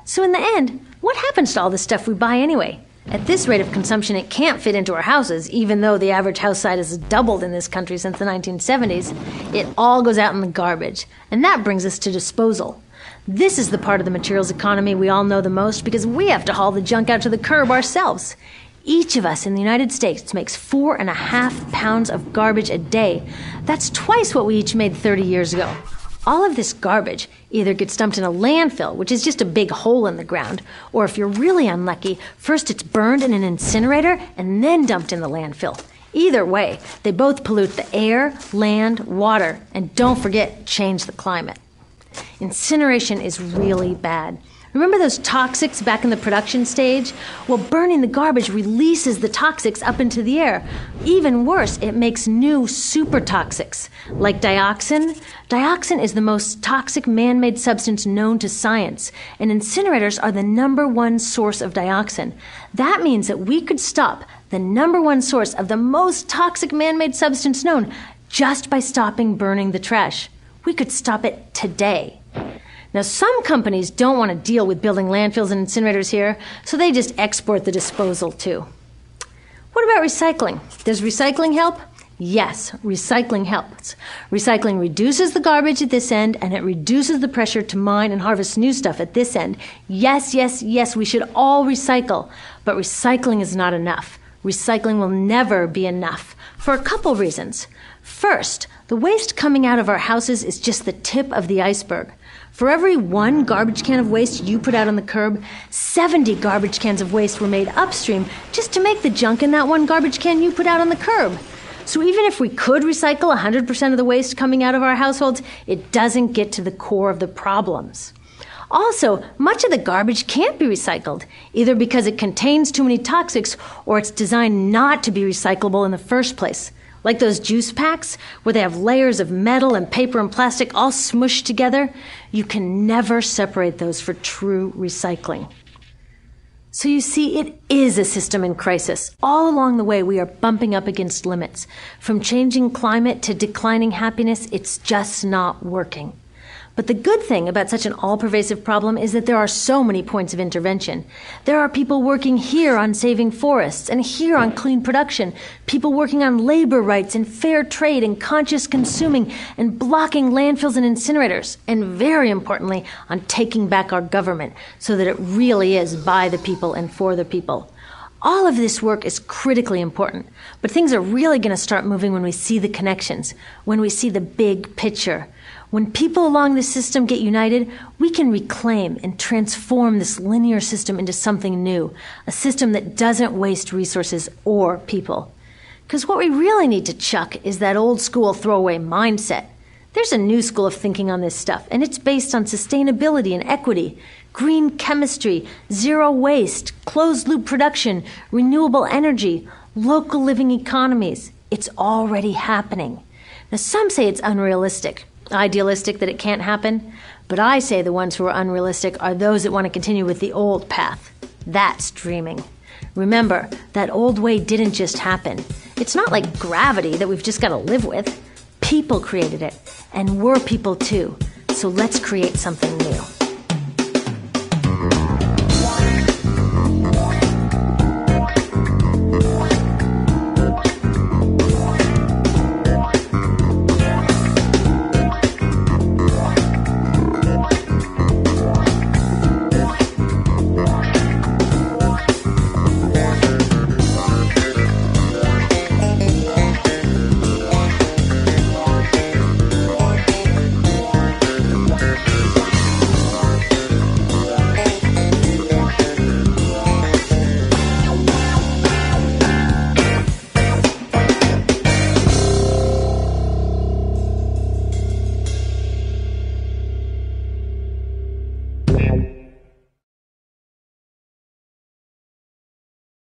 So in the end, what happens to all the stuff we buy anyway? At this rate of consumption, it can't fit into our houses, even though the average house size has doubled in this country since the 1970s. It all goes out in the garbage. And that brings us to disposal. This is the part of the materials economy we all know the most because we have to haul the junk out to the curb ourselves. Each of us in the United States makes 4.5 pounds of garbage a day. That's twice what we each made 30 years ago. All of this garbage either gets dumped in a landfill, which is just a big hole in the ground, or if you're really unlucky, first it's burned in an incinerator and then dumped in the landfill. Either way, they both pollute the air, land, water, and don't forget, change the climate. Incineration is really bad. Remember those toxics back in the production stage? Well, burning the garbage releases the toxics up into the air. Even worse, it makes new super toxics, like dioxin. Dioxin is the most toxic man-made substance known to science, and incinerators are the #1 source of dioxin. That means that we could stop the #1 source of the most toxic man-made substance known just by stopping burning the trash. We could stop it today. Now, some companies don't want to deal with building landfills and incinerators here, so they just export the disposal too. What about recycling? Does recycling help? Yes, recycling helps. Recycling reduces the garbage at this end, and it reduces the pressure to mine and harvest new stuff at this end. Yes, yes, yes, we should all recycle, but recycling is not enough. Recycling will never be enough for a couple reasons. First, the waste coming out of our houses is just the tip of the iceberg. For every 1 garbage can of waste you put out on the curb, 70 garbage cans of waste were made upstream just to make the junk in that 1 garbage can you put out on the curb. So even if we could recycle 100% of the waste coming out of our households, it doesn't get to the core of the problems. Also, much of the garbage can't be recycled, either because it contains too many toxics or it's designed not to be recyclable in the first place. Like those juice packs, where they have layers of metal and paper and plastic all smushed together, you can never separate those for true recycling. So you see, it is a system in crisis. All along the way, we are bumping up against limits. From changing climate to declining happiness, it's just not working. But the good thing about such an all-pervasive problem is that there are so many points of intervention. There are people working here on saving forests and here on clean production, people working on labor rights and fair trade and conscious consuming and blocking landfills and incinerators, and very importantly, on taking back our government so that it really is by the people and for the people. All of this work is critically important, but things are really going to start moving when we see the connections, when we see the big picture. When people along the system get united, we can reclaim and transform this linear system into something new, a system that doesn't waste resources or people. Because what we really need to chuck is that old school throwaway mindset. There's a new school of thinking on this stuff, and it's based on sustainability and equity, green chemistry, zero waste, closed-loop production, renewable energy, local living economies. It's already happening. Now, some say it's unrealistic, idealistic that it can't happen, but I say the ones who are unrealistic are those that want to continue with the old path. That's dreaming. Remember, that old way didn't just happen. It's not like gravity that we've just got to live with. People created it, and we're people too. So let's create something new.